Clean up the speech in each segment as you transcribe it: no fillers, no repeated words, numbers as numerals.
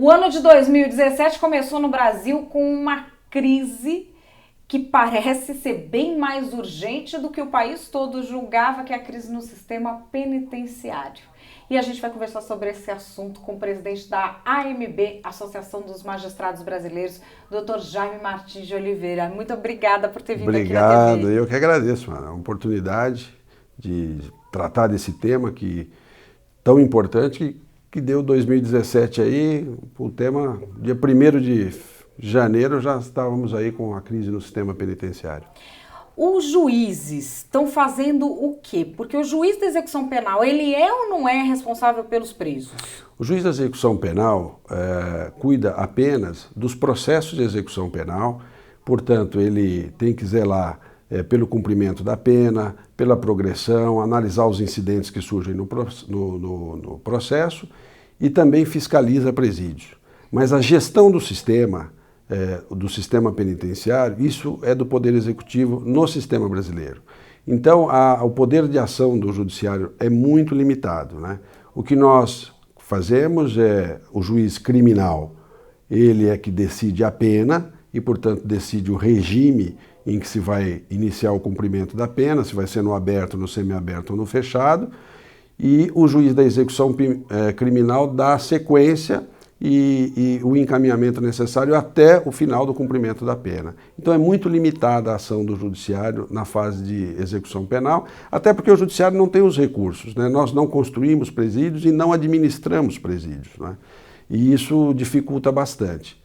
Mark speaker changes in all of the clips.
Speaker 1: O ano de 2017 começou no Brasil com uma crise que parece ser bem mais urgente do que o país todo julgava, que é a crise no sistema penitenciário. E a gente vai conversar sobre esse assunto com o presidente da AMB, Associação dos Magistrados Brasileiros, Dr. Jaime Martins de Oliveira. Muito obrigada por ter vindo aqui na TV.
Speaker 2: Obrigado, eu que agradeço, mano. É uma oportunidade de tratar desse tema tão importante que deu 2017 aí, o tema, dia 1º de janeiro já estávamos aí com a crise no sistema penitenciário.
Speaker 1: Os juízes estão fazendo o quê? Porque o juiz da execução penal, ele é ou não é responsável pelos presos?
Speaker 2: O juiz da execução penal cuida apenas dos processos de execução penal, portanto, ele tem que zelar pelo cumprimento da pena, pela progressão, analisar os incidentes que surgem no processo e também fiscaliza presídios. Mas a gestão do sistema penitenciário, isso é do Poder Executivo no sistema brasileiro. Então, o poder de ação do Judiciário é muito limitado, né? O que nós fazemos o juiz criminal, ele é que decide a pena e, portanto, decide o regime em que se vai iniciar o cumprimento da pena, se vai ser no aberto, no semiaberto ou no fechado, e o juiz da execução criminal dá a sequência e o encaminhamento necessário até o final do cumprimento da pena. Então é muito limitada a ação do judiciário na fase de execução penal, até porque o judiciário não tem os recursos, né? Nós não construímos presídios e não administramos presídios, né? E isso dificulta bastante.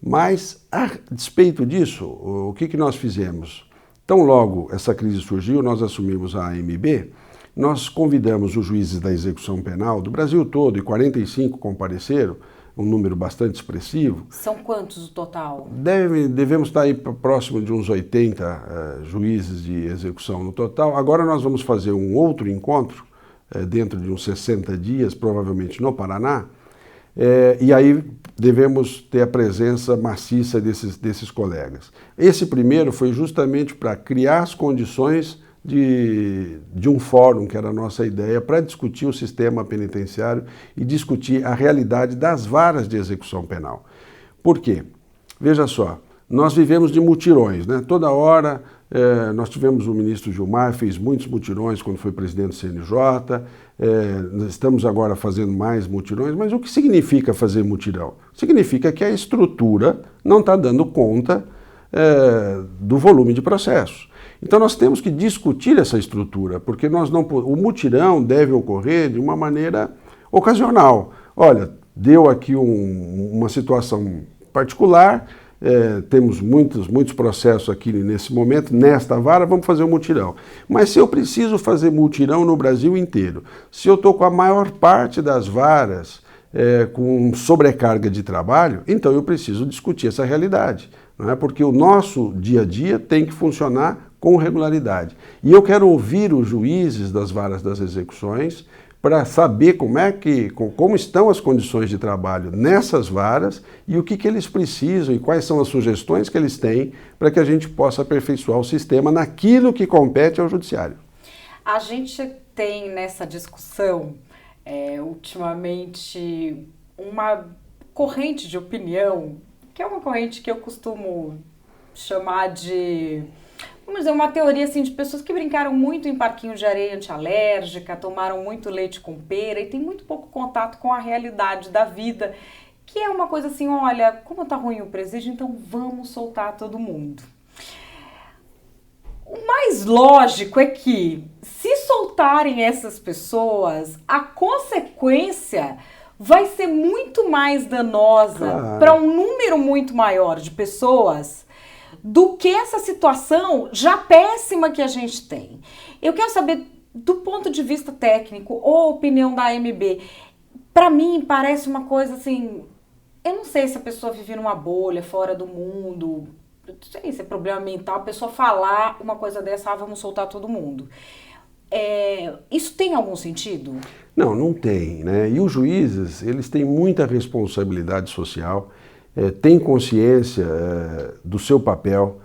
Speaker 2: Mas, a despeito disso, o que nós fizemos? Tão logo essa crise surgiu, nós assumimos a AMB, nós convidamos os juízes da execução penal do Brasil todo, e 45 compareceram, um número bastante expressivo.
Speaker 1: São quantos o total?
Speaker 2: Devemos estar aí próximo de uns 80 juízes de execução no total. Agora nós vamos fazer um outro encontro, dentro de uns 60 dias, provavelmente no Paraná, e aí devemos ter a presença maciça desses colegas. Esse primeiro foi justamente para criar as condições de um fórum, que era a nossa ideia, para discutir o sistema penitenciário e discutir a realidade das varas de execução penal. Por quê? Veja só, nós vivemos de mutirões, né? Toda hora nós tivemos o ministro Gilmar, fez muitos mutirões quando foi presidente do CNJ, estamos agora fazendo mais mutirões, mas o que significa fazer mutirão? Significa que a estrutura não está dando conta do volume de processos. Então nós temos que discutir essa estrutura, porque o mutirão deve ocorrer de uma maneira ocasional. Olha, deu aqui uma situação particular, temos muitos processos aqui nesse momento, nesta vara, vamos fazer um mutirão. Mas se eu preciso fazer mutirão no Brasil inteiro, se eu estou com a maior parte das varas com sobrecarga de trabalho, então eu preciso discutir essa realidade, não é? Porque o nosso dia a dia tem que funcionar com regularidade. E eu quero ouvir os juízes das varas das execuções para saber como estão as condições de trabalho nessas varas e o que eles precisam e quais são as sugestões que eles têm para que a gente possa aperfeiçoar o sistema naquilo que compete ao judiciário.
Speaker 1: A gente tem nessa discussão, ultimamente, uma corrente de opinião, que é uma corrente que eu costumo chamar de... Vamos dizer, uma teoria assim, de pessoas que brincaram muito em parquinho de areia antialérgica, tomaram muito leite com pera e tem muito pouco contato com a realidade da vida, que é uma coisa assim, olha, como tá ruim o presídio, então vamos soltar todo mundo. O mais lógico é que, se soltarem essas pessoas, a consequência vai ser muito mais danosa para um número muito maior de pessoas do que essa situação já péssima que a gente tem. Eu quero saber, do ponto de vista técnico, ou opinião da AMB, para mim parece uma coisa assim, eu não sei se a pessoa vive numa bolha, fora do mundo, não sei se é problema mental, a pessoa falar uma coisa dessa, vamos soltar todo mundo. Isso tem algum sentido?
Speaker 2: Não, não tem, né? E os juízes, eles têm muita responsabilidade social, têm consciência do seu papel.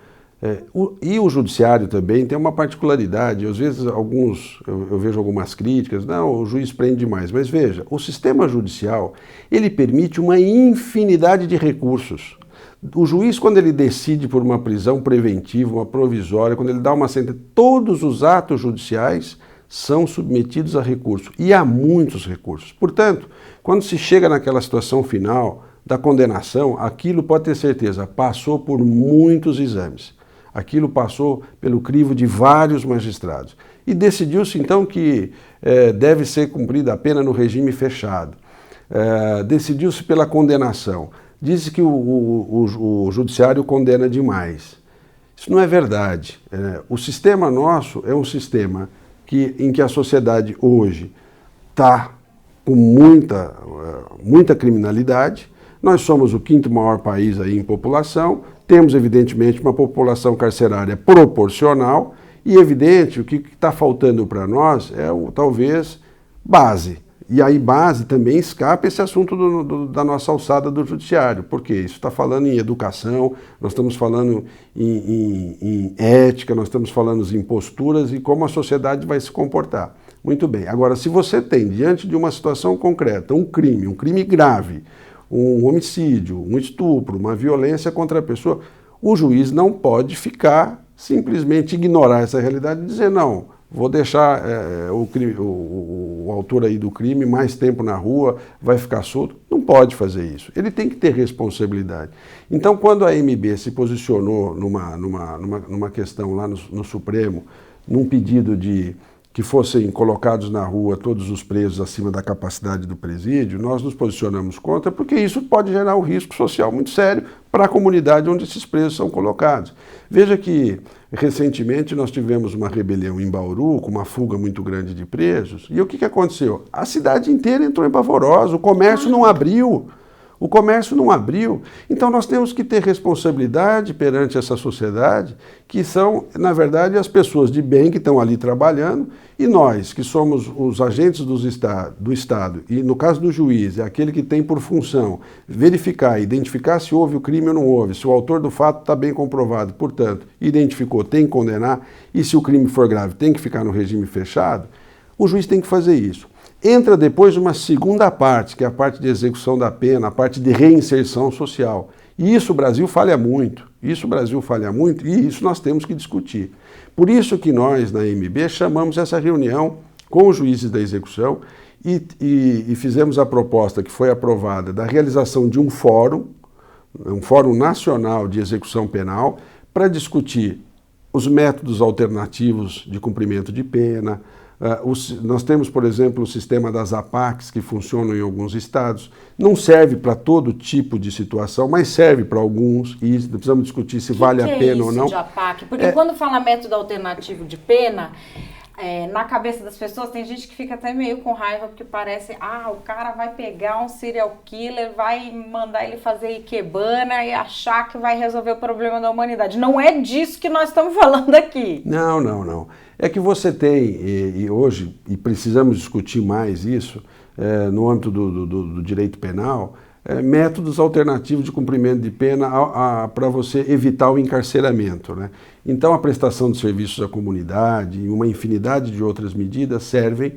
Speaker 2: E o judiciário também tem uma particularidade, às vezes eu vejo algumas críticas, não, o juiz prende demais, mas veja, o sistema judicial, ele permite uma infinidade de recursos. O juiz, quando ele decide por uma prisão preventiva, uma provisória, quando ele dá uma sentença, todos os atos judiciais são submetidos a recurso, e há muitos recursos. Portanto, quando se chega naquela situação final da condenação, aquilo, pode ter certeza, passou por muitos exames. Aquilo passou pelo crivo de vários magistrados. E decidiu-se então que deve ser cumprida a pena no regime fechado. Decidiu-se pela condenação. Diz que o judiciário condena demais. Isso não é verdade. O sistema nosso é um sistema em que a sociedade hoje está com muita criminalidade. Nós somos o 5º maior país aí em população. Temos, evidentemente, uma população carcerária proporcional e, evidente, o que está faltando para nós é, talvez, base. E aí, base também escapa esse assunto da nossa alçada do judiciário. Por quê? Isso está falando em educação, nós estamos falando em ética, nós estamos falando em posturas e como a sociedade vai se comportar. Muito bem. Agora, se você tem, diante de uma situação concreta, um crime grave, um homicídio, um estupro, uma violência contra a pessoa, o juiz não pode simplesmente ignorar essa realidade e dizer, não, vou deixar o autor aí do crime mais tempo na rua, vai ficar solto. Não pode fazer isso. Ele tem que ter responsabilidade. Então, quando a AMB se posicionou numa questão lá no Supremo, num pedido de que fossem colocados na rua todos os presos acima da capacidade do presídio, nós nos posicionamos contra, porque isso pode gerar um risco social muito sério para a comunidade onde esses presos são colocados. Veja que, recentemente, nós tivemos uma rebelião em Bauru, com uma fuga muito grande de presos, e o que aconteceu? A cidade inteira entrou em pavorosa, o comércio não abriu. O comércio não abriu. Então nós temos que ter responsabilidade perante essa sociedade, que são, na verdade, as pessoas de bem que estão ali trabalhando, e nós, que somos os agentes do Estado, e no caso do juiz, é aquele que tem por função verificar, identificar se houve o crime ou não houve, se o autor do fato está bem comprovado, portanto, identificou, tem que condenar, e se o crime for grave, tem que ficar no regime fechado, o juiz tem que fazer isso. Entra depois uma segunda parte, que é a parte de execução da pena, a parte de reinserção social. E isso o Brasil falha muito. E isso nós temos que discutir. Por isso que nós, na AMB, chamamos essa reunião com os juízes da execução e fizemos a proposta que foi aprovada da realização de um fórum nacional de execução penal, para discutir os métodos alternativos de cumprimento de pena. Nós temos, por exemplo, o sistema das APACs, que funcionam em alguns estados. Não serve para todo tipo de situação, mas serve para alguns, e precisamos discutir se vale a pena ou não.
Speaker 1: De APAC? Porque quando fala método alternativo de pena, na cabeça das pessoas tem gente que fica até meio com raiva, porque parece, o cara vai pegar um serial killer, vai mandar ele fazer ikebana e achar que vai resolver o problema da humanidade. Não é disso que nós estamos falando aqui.
Speaker 2: Não. É que você tem, e hoje, e precisamos discutir mais isso, no âmbito do direito penal, métodos alternativos de cumprimento de pena para você evitar o encarceramento, né? Então, a prestação de serviços à comunidade e uma infinidade de outras medidas servem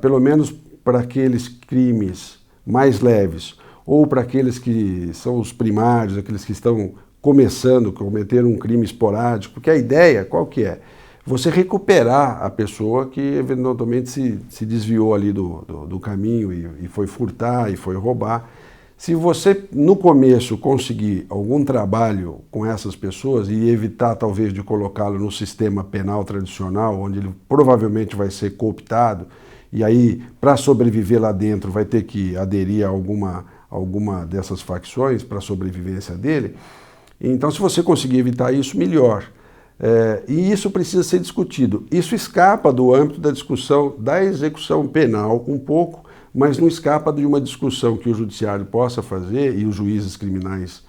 Speaker 2: pelo menos para aqueles crimes mais leves, ou para aqueles que são os primários, aqueles que estão começando, cometeram um crime esporádico, porque a ideia, qual que é? Você recuperar a pessoa que eventualmente se desviou ali do caminho e foi furtar e foi roubar. Se você, no começo, conseguir algum trabalho com essas pessoas e evitar, talvez, de colocá-lo no sistema penal tradicional, onde ele provavelmente vai ser cooptado, e aí, para sobreviver lá dentro, vai ter que aderir a alguma dessas facções para a sobrevivência dele. Então, se você conseguir evitar isso, melhor. E isso precisa ser discutido. Isso escapa do âmbito da discussão da execução penal um pouco, mas não escapa de uma discussão que o judiciário possa fazer e os juízes criminais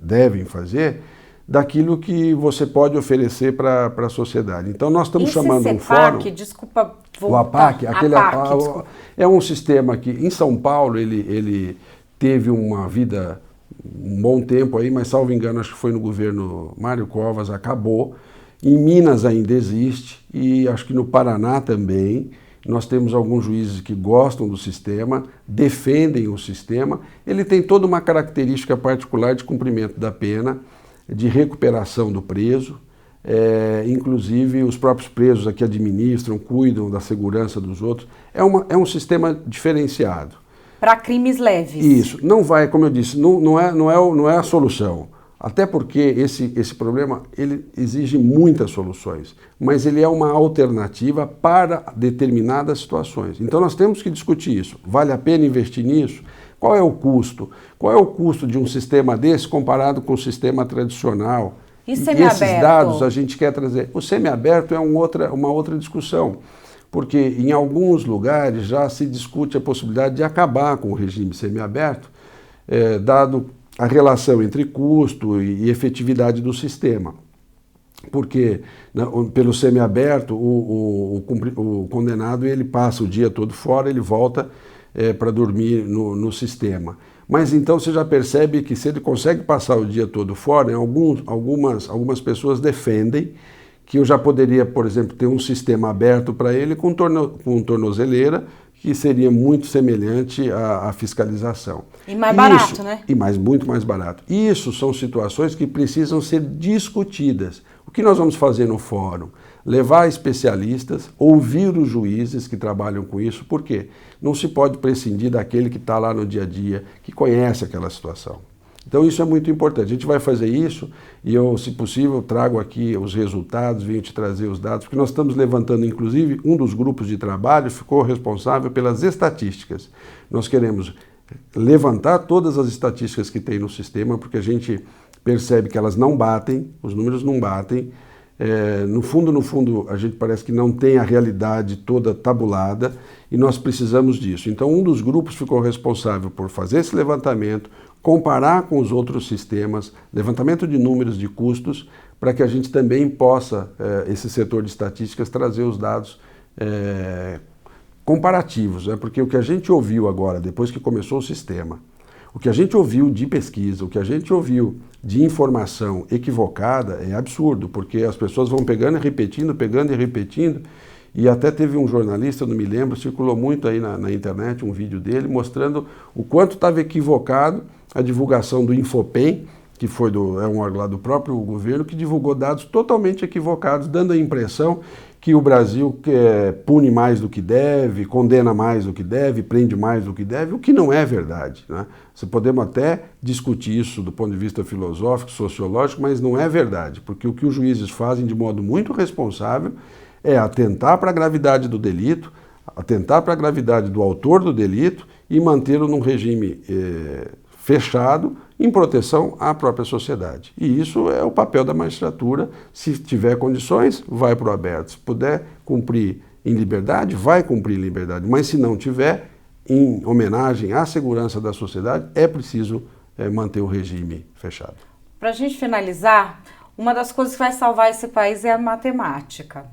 Speaker 2: devem fazer, daquilo que você pode oferecer para a sociedade. Então nós estamos chamando um fórum...
Speaker 1: Desculpa
Speaker 2: voltar. O APAC, é um sistema que em São Paulo ele teve uma vida um bom tempo aí, mas salvo engano, acho que foi no governo Mário Covas, acabou. Em Minas ainda existe e acho que no Paraná também. Nós temos alguns juízes que gostam do sistema, defendem o sistema. Ele tem toda uma característica particular de cumprimento da pena, de recuperação do preso. Inclusive os próprios presos aqui administram, cuidam da segurança dos outros. É um sistema diferenciado.
Speaker 1: Para crimes leves.
Speaker 2: Isso. Não vai, como eu disse, não é a solução. Até porque esse problema ele exige muitas soluções, mas ele é uma alternativa para determinadas situações. Então nós temos que discutir isso. Vale a pena investir nisso? Qual é o custo? Qual é o custo de um sistema desse comparado com o sistema tradicional?
Speaker 1: E semiaberto?
Speaker 2: Esses dados a gente quer trazer. O semiaberto é uma outra discussão, porque em alguns lugares já se discute a possibilidade de acabar com o regime semiaberto, dado a relação entre custo e efetividade do sistema. Porque pelo semiaberto o condenado ele passa o dia todo fora, ele volta para dormir no sistema. Mas então você já percebe que se ele consegue passar o dia todo fora, algumas pessoas defendem que eu já poderia, por exemplo, ter um sistema aberto para ele com tornozeleira, que seria muito semelhante à fiscalização.
Speaker 1: E mais barato, né?
Speaker 2: E muito mais barato. Isso são situações que precisam ser discutidas. O que nós vamos fazer no fórum? Levar especialistas, ouvir os juízes que trabalham com isso, por quê? Não se pode prescindir daquele que está lá no dia a dia, que conhece aquela situação. Então isso é muito importante. A gente vai fazer isso e eu, se possível, trago aqui os resultados, venho te trazer os dados, porque nós estamos levantando, inclusive, um dos grupos de trabalho ficou responsável pelas estatísticas. Nós queremos levantar todas as estatísticas que tem no sistema, porque a gente percebe que elas não batem, os números não batem. No fundo, a gente parece que não tem a realidade toda tabulada e nós precisamos disso. Então, um dos grupos ficou responsável por fazer esse levantamento, comparar com os outros sistemas, levantamento de números de custos, para que a gente também possa, esse setor de estatísticas, trazer os dados comparativos, né? Porque o que a gente ouviu agora, depois que começou o sistema, o que a gente ouviu de pesquisa, o que a gente ouviu de informação equivocada é absurdo, porque as pessoas vão pegando e repetindo, e até teve um jornalista, não me lembro, circulou muito aí na internet um vídeo dele mostrando o quanto estava equivocado a divulgação do Infopem, que foi um órgão lá do próprio governo, que divulgou dados totalmente equivocados, dando a impressão que o Brasil pune mais do que deve, condena mais do que deve, prende mais do que deve, o que não é verdade, né? Podemos até discutir isso do ponto de vista filosófico, sociológico, mas não é verdade, porque o que os juízes fazem de modo muito responsável é atentar para a gravidade do delito, atentar para a gravidade do autor do delito e mantê-lo num regime fechado, em proteção à própria sociedade. E isso é o papel da magistratura. Se tiver condições, vai para o aberto. Se puder cumprir em liberdade, vai cumprir em liberdade. Mas se não tiver, em homenagem à segurança da sociedade, é preciso manter o regime fechado.
Speaker 1: Para a gente finalizar, uma das coisas que vai salvar esse país é a matemática.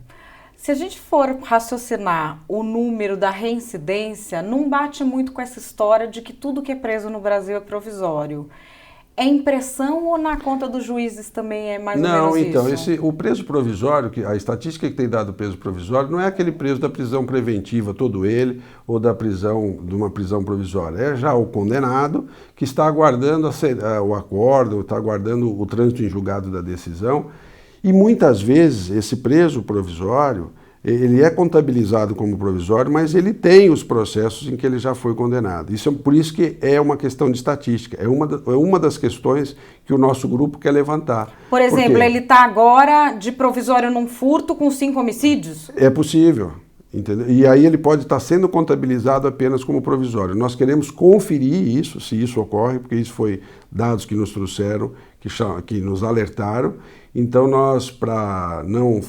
Speaker 1: Se a gente for raciocinar o número da reincidência, não bate muito com essa história de que tudo que é preso no Brasil é provisório. É impressão ou na conta dos juízes também é mais ou menos isso?
Speaker 2: Não, então, o preso provisório, a estatística que tem dado preso provisório, não é aquele preso da prisão preventiva, todo ele, ou de uma prisão provisória. É já o condenado que está aguardando o acordo, está aguardando o trânsito em julgado da decisão. E muitas vezes esse preso provisório, ele é contabilizado como provisório, mas ele tem os processos em que ele já foi condenado. Por isso que é uma questão de estatística, é uma das questões que o nosso grupo quer levantar.
Speaker 1: Por exemplo, ele está agora de provisório num furto com 5 homicídios?
Speaker 2: É possível, entendeu? E aí ele pode estar sendo contabilizado apenas como provisório. Nós queremos conferir isso, se isso ocorre, porque isso foi dados que nos trouxeram, que nos alertaram. Então nós, para não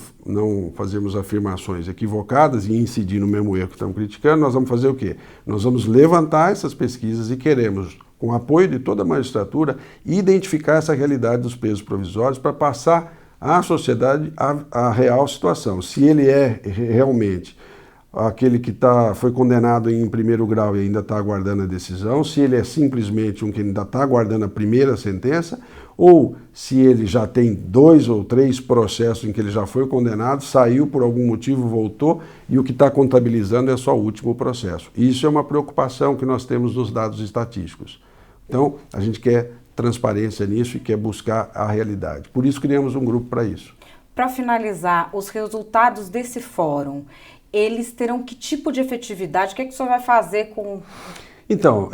Speaker 2: fazermos afirmações equivocadas e incidir no mesmo erro que estamos criticando, nós vamos fazer o quê? Nós vamos levantar essas pesquisas e queremos, com o apoio de toda a magistratura, identificar essa realidade dos presos provisórios para passar à sociedade a real situação. Se ele é realmente aquele que foi condenado em primeiro grau e ainda está aguardando a decisão, se ele é simplesmente um que ainda está aguardando a primeira sentença, ou se ele já tem 2 ou 3 processos em que ele já foi condenado, saiu por algum motivo, voltou, e o que está contabilizando é só o último processo. Isso é uma preocupação que nós temos nos dados estatísticos. Então, a gente quer transparência nisso e quer buscar a realidade. Por isso, criamos um grupo para isso.
Speaker 1: Para finalizar, os resultados desse fórum, eles terão que tipo de efetividade? O que é que o senhor vai fazer com...
Speaker 2: Então,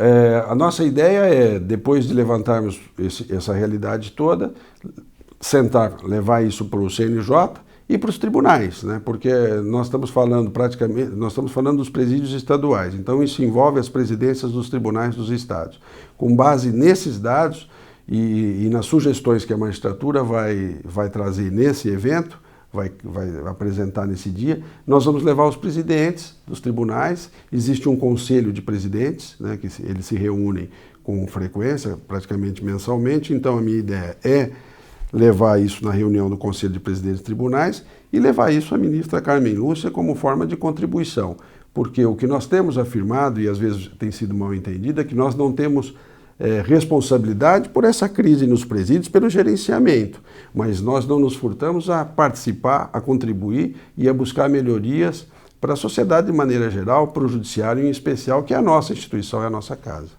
Speaker 2: a nossa ideia é, depois de levantarmos essa realidade toda, sentar, levar isso para o CNJ e para os tribunais, né? Porque nós estamos falando dos presídios estaduais, então isso envolve as presidências dos tribunais dos estados. Com base nesses dados e nas sugestões que a magistratura vai trazer nesse evento, vai apresentar nesse dia, nós vamos levar os presidentes dos tribunais. Existe um conselho de presidentes, né, que eles se reúnem com frequência, praticamente mensalmente. Então a minha ideia é levar isso na reunião do conselho de presidentes dos tribunais e levar isso à ministra Carmen Lúcia como forma de contribuição. Porque o que nós temos afirmado, e às vezes tem sido mal entendido, é que nós não temos responsabilidade por essa crise nos presídios, pelo gerenciamento, mas nós não nos furtamos a participar, a contribuir e a buscar melhorias para a sociedade de maneira geral, para o judiciário em especial, que é a nossa instituição, é a nossa casa.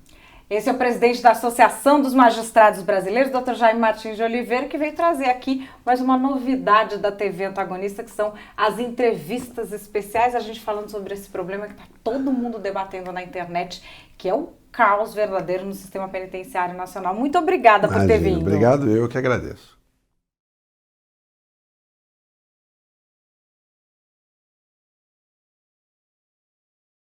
Speaker 1: Esse é o presidente da Associação dos Magistrados Brasileiros, Dr. Jaime Martins de Oliveira, que veio trazer aqui mais uma novidade da TV Antagonista, que são as entrevistas especiais, a gente falando sobre esse problema que está todo mundo debatendo na internet, que é o caos verdadeiro no sistema penitenciário nacional. Muito obrigada por ter vindo.
Speaker 2: Obrigado, eu que agradeço.